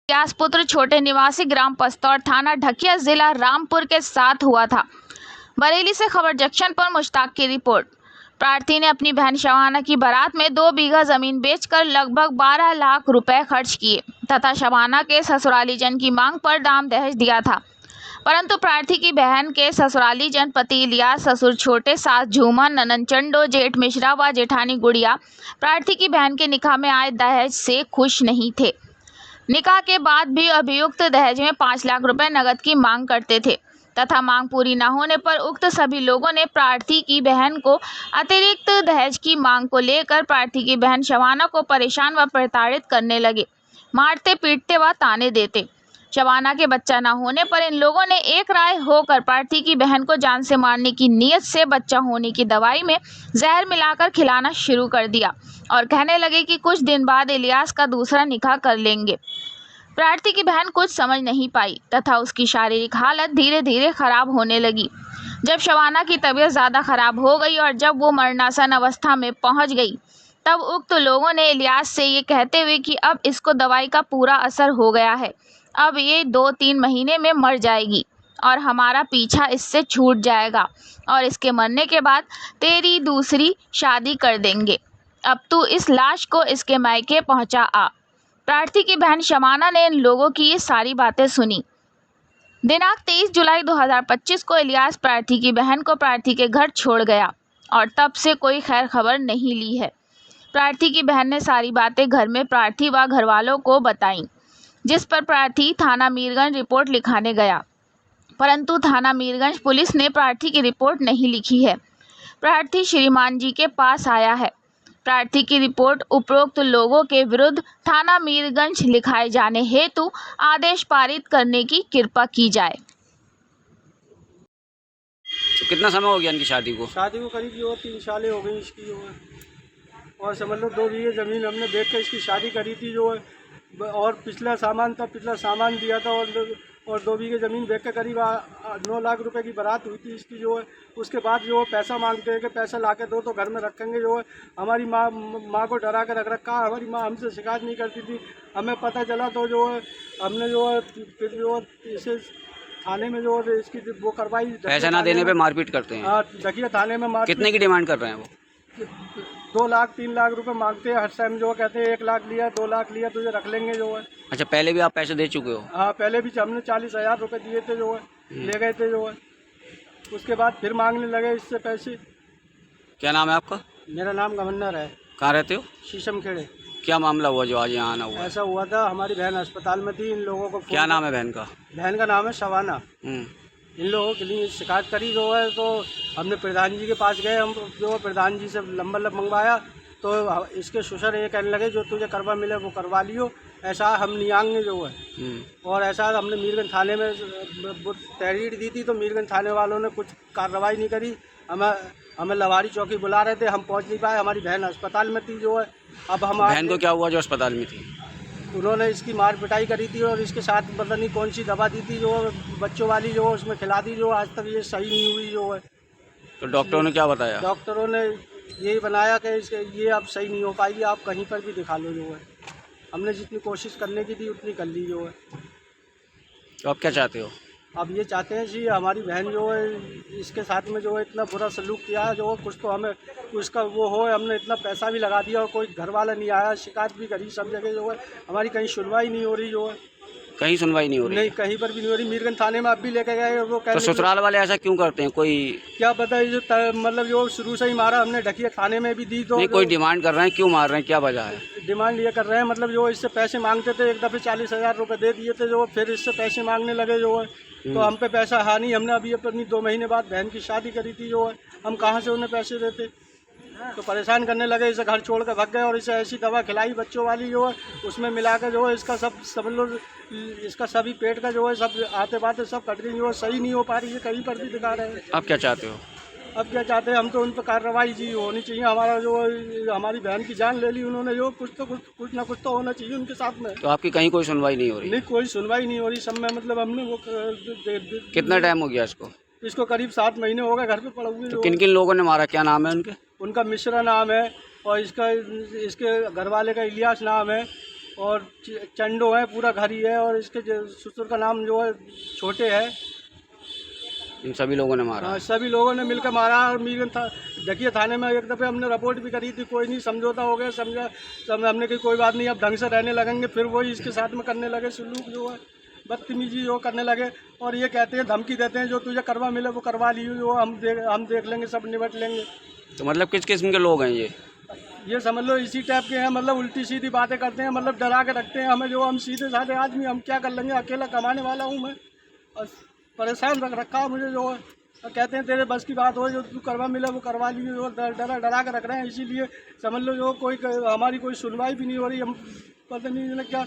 इलियास पुत्र छोटे निवासी ग्राम पस्तौर थाना ढकिया जिला रामपुर के साथ हुआ था। बरेली से खबर जंक्शन पर मुश्ताक की रिपोर्ट। प्रार्थी ने अपनी बहन शबाना की बारात में 2 बीघा जमीन बेचकर लगभग 12 लाख रुपए खर्च किए तथा शबाना के ससुराली जन की मांग पर दाम दहेज दिया था, परंतु प्रार्थी की बहन के ससुराली जन पति इलियास, ससुर छोटे, सास झूमर, ननंद चंडो, जेठ मिश्रा व जेठानी गुड़िया प्रार्थी की बहन के निकाह में आए दहेज से खुश नहीं थे। निकाह के बाद भी अभियुक्त दहेज में 5 लाख रुपए नकद की मांग करते थे तथा मांग पूरी न होने पर उक्त सभी लोगों ने प्रार्थी की बहन को अतिरिक्त दहेज की मांग को लेकर प्रार्थी की बहन शबाना को परेशान व प्रताड़ित करने लगे, मारते पीटते व ताने देते। शबाना के बच्चा न होने पर इन लोगों ने एक राय होकर प्रार्थी की बहन को जान से मारने की नीयत से बच्चा होने की दवाई में जहर मिलाकर खिलाना शुरू कर दिया और कहने लगे कि कुछ दिन बाद इलियास का दूसरा निकाह कर लेंगे। प्रार्थी की बहन कुछ समझ नहीं पाई तथा उसकी शारीरिक हालत धीरे धीरे खराब होने लगी। जब शबाना की तबीयत ज़्यादा खराब हो गई और जब वो मरणासन अवस्था में पहुंच गई, तब उक्त लोगों ने इलियास से ये कहते हुए कि अब इसको दवाई का पूरा असर हो गया है, अब ये 2-3 महीने में मर जाएगी और हमारा पीछा इससे छूट जाएगा और इसके मरने के बाद तेरी दूसरी शादी कर देंगे। अब तू इस लाश को इसके मायके पहुंचा आ। प्रार्थी की बहन शबाना ने इन लोगों की ये सारी बातें सुनी। दिनांक 23 जुलाई 2025 को इलियास प्रार्थी की बहन को प्रार्थी के घर छोड़ गया और तब से कोई खैर खबर नहीं ली है। प्रार्थी की बहन ने सारी बातें घर में प्रार्थी व घरवालों को बताईं, जिस पर प्रार्थी थाना मीरगंज रिपोर्ट लिखाने गया, परंतु थाना मीरगंज पुलिस ने प्रार्थी की रिपोर्ट नहीं लिखी है। प्रार्थी श्रीमान जी के पास आया है। प्रार्थी की रिपोर्ट उपरोक्त लोगों के विरुद्ध थाना मीरगंज लिखाए जाने हेतु आदेश पारित करने की कृपा की जाए। तो कितना समय हो गया इनकी शादी को? शादी को करीब जो 3 साल हो गई इसकी जो है, और समझ लो 2 बीघे ज़मीन हमने बेच कर इसकी शादी करी थी जो है, और पिछला सामान दिया था और 2 बीघे ज़मीन बेच कर करीब 9 लाख रुपए की बारात हुई थी इसकी जो है। उसके बाद जो है पैसा मांगते हैं कि पैसा ला के दो तो घर में रखेंगे जो है। हमारी माँ को डरा के रख रखा। हमारी माँ हमसे शिकायत नहीं करती थी। हमें पता चला तो जो है हमने जो है फिर जो इसे थाने में जो है इसकी वो करवाई। पैसा ना देने पे मारपीट करते हैं? हाँ, ढकिया थाने में मार। कितने की डिमांड कर रहे हैं वो? 2 लाख 3 लाख रुपए मांगते हैं हर टाइम। जो कहते हैं 1 लाख लिया 2 लाख लिया तुझे रख लेंगे जो है। अच्छा, पहले भी आप पैसे दे चुके हो? हाँ, पहले भी हमने 40,000 रुपए दिए थे जो है, ले गए थे जो है। उसके बाद फिर मांगने लगे इससे पैसे। क्या नाम है आपका? मेरा नाम गवर्नर है। कहाँ रहते हो? शीशम खेड़े। क्या मामला हुआ जो आज यहाँ आना हुआ? ऐसा हुआ था, हमारी बहन अस्पताल में थी। इन लोगों को क्या नाम है बहन का? बहन का नाम है शबाना। इन लोगों के लिए शिकायत करी जो है, तो हमने प्रधान जी के पास गए। हम जो प्रधान जी से नंबर मंगवाया तो इसके ससुर ये कहने लगे जो तुझे करवा मिले वो करवा लियो, ऐसा हम नियांग जो है। और ऐसा हमने मीरगंज थाने में तहरीर दी थी तो मीरगंज थाने वालों ने कुछ कार्रवाई नहीं करी। हमें लवारी चौकी बुला रहे थे, हम पहुंच नहीं पाए। हमारी बहन अस्पताल में थी जो है। अब हम बहन को क्या हुआ जो अस्पताल में थी? उन्होंने इसकी मार पिटाई करी थी और इसके साथ पता नहीं कौन सी दवा दी थी जो बच्चों वाली जो उसमें खिला दी जो आज तक ये सही नहीं हुई जो है। तो डॉक्टरों ने क्या बताया? डॉक्टरों ने यही बनाया कि ये अब सही नहीं हो पाएगी, आप कहीं पर भी दिखा लो जो है। हमने जितनी कोशिश करने की थी उतनी कर ली जो है। तो आप क्या चाहते हो? अब ये चाहते हैं जी हमारी बहन जो है इसके साथ में जो है इतना बुरा सलूक किया है जो कुछ तो हमें उसका वो हो। हमने इतना पैसा भी लगा दिया और कोई घर वाला नहीं आया। शिकायत भी करी सब जगह जो है, हमारी कहीं सुनवाई नहीं हो रही जो है। कहीं सुनवाई नहीं हो रही? नहीं, कहीं पर भी नहीं हो रही। मीरगंज थाने में अब भी लेके गए वो तो ससुराल वाले ऐसा क्यों करते हैं? कोई क्या पता है जो मतलब जो शुरू से ही मारा। हमने ढकिया थाने में भी दी तो नहीं, कोई डिमांड कर रहे हैं? क्यों मार रहे हैं, क्या वजह है? डिमांड ये कर रहे हैं मतलब जो इससे पैसे मांगते थे, एक दफ़े 40,000 रुपये दे दिए थे जो, फिर इससे पैसे मांगने लगे जो है। तो हम पे पैसा है नहीं। हमने अभी अपनी 2 महीने बाद बहन की शादी करी थी जो है, हम कहाँ से उन्हें पैसे देते। तो परेशान करने लगे, इसे घर छोड़ कर भाग गए और इसे ऐसी दवा खिलाई बच्चों वाली जो है, उसमें मिलाकर जो है इसका सब लोग इसका सभी पेट का जो है सब आते बातें सब कट गई जो है। सही नहीं हो पा रही है, कहीं पर भी दिखा रहे हैं। आप क्या चाहते हो? अब क्या चाहते हैं हम तो उन पर कार्रवाई जी होनी चाहिए। हमारा जो हमारी बहन की जान ले ली उन्होंने जो कुछ ना कुछ तो होना चाहिए उनके साथ में। तो आपकी कहीं कोई सुनवाई नहीं हो रही? नहीं, कोई सुनवाई नहीं हो रही। सब में मतलब हमने वो कितना टाइम हो गया इसको? करीब 7 महीने हो गए घर पे पड़े हुए। तो किन किन लोगों ने मारा, क्या नाम है उनके? उनका मिश्रा नाम है, और इसके घर वाले का इलियास नाम है और चंडो है, पूरा घर ही है। और इसके ससुर का नाम जो है छोटे है। इन सभी लोगों ने मारा हाँ, है। सभी लोगों ने मिलकर मारा। और ढकिया थाने में एक दफ़े हमने रिपोर्ट भी करी थी, कोई नहीं समझौता हो गया, हमने कही कोई बात नहीं, अब ढंग से रहने लगेंगे। फिर वही इसके साथ में करने लगे सलूक, जो है बदतमीजी जो करने लगे। और ये कहते हैं, धमकी देते हैं, जो तुझे करवा मिले वो करवा लियो, जो हम देख लेंगे, सब निपट लेंगे। तो मतलब किस किस्म के लोग हैं ये समझ लो इसी टाइप के हैं, मतलब उल्टी सीधी बातें करते हैं, मतलब डरा के रखते हैं हमें। जो हम सीधे साधे आदमी, हम क्या कर लेंगे, अकेला कमाने वाला हूँ मैं, और परेशान रख रखा है मुझे जो है। और कहते हैं तेरे बस की बात हो, जो तू करवा मिला वो करवा लिए, और डरा के रख रहे हैं। इसीलिए समझ लो जो हमारी कोई सुनवाई भी नहीं हो रही। हम पता नहीं क्या